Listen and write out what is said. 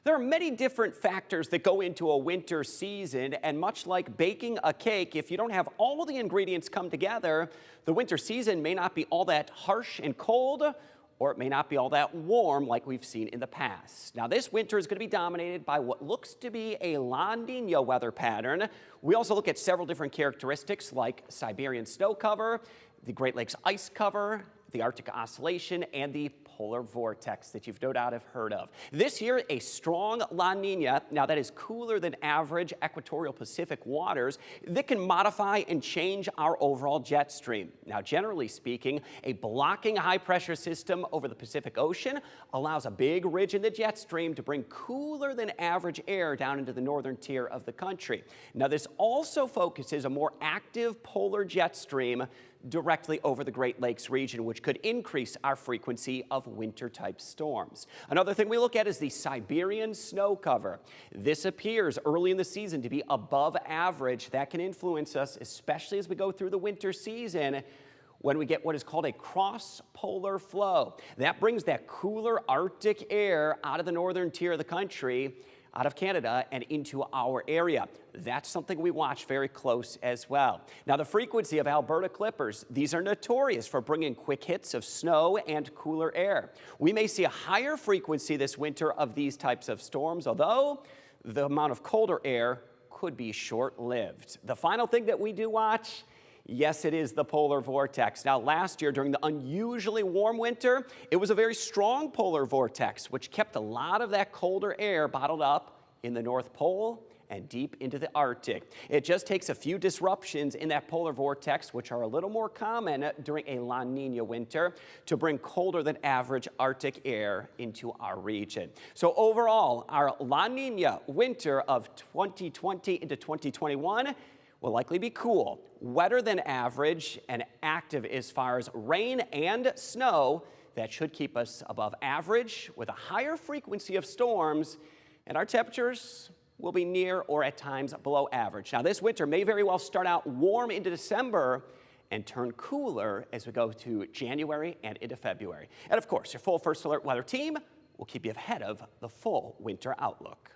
There are many different factors that go into a winter season, and much like baking a cake, if you don't have all the ingredients come together, the winter season may not be all that harsh and cold, or it may not be all that warm like we've seen in the past. Now, this winter is going to be dominated by what looks to be a La Nina weather pattern. We also look at several different characteristics like Siberian snow cover, the Great Lakes ice cover, the Arctic Oscillation, and the polar vortex that you've no doubt have heard of. This year, a strong La Nina, now that is cooler than average equatorial Pacific waters, that can modify and change our overall jet stream. Now, generally speaking, a blocking high pressure system over the Pacific Ocean allows a big ridge in the jet stream to bring cooler than average air down into the northern tier of the country. Now, this also focuses a more active polar jet stream directly over the Great Lakes region, which could increase our frequency of winter-type storms. Another thing we look at is the Siberian snow cover. This appears early in the season to be above average. That can influence us, especially as we go through the winter season, when we get what is called a cross-polar flow. That brings that cooler Arctic air out of the northern tier of the country, out of Canada and into our area. That's something we watch very close as well. Now, the frequency of Alberta clippers, these are notorious for bringing quick hits of snow and cooler air. We may see a higher frequency this winter of these types of storms, although the amount of colder air could be short-lived. The final thing that we do watch, yes, it is the polar vortex. Now, last year, during the unusually warm winter, it was a very strong polar vortex, which kept a lot of that colder air bottled up in the North Pole and deep into the Arctic. It just takes a few disruptions in that polar vortex, which are a little more common during a La Nina winter, to bring colder than average Arctic air into our region. So overall, our La Nina winter of 2020 into 2021 will likely be cool, wetter than average, and active as far as rain and snow. That should keep us above average with a higher frequency of storms, and our temperatures will be near or at times below average. Now, this winter may very well start out warm into December and turn cooler as we go to January and into February. And of course, your full First Alert weather team will keep you ahead of the full winter outlook.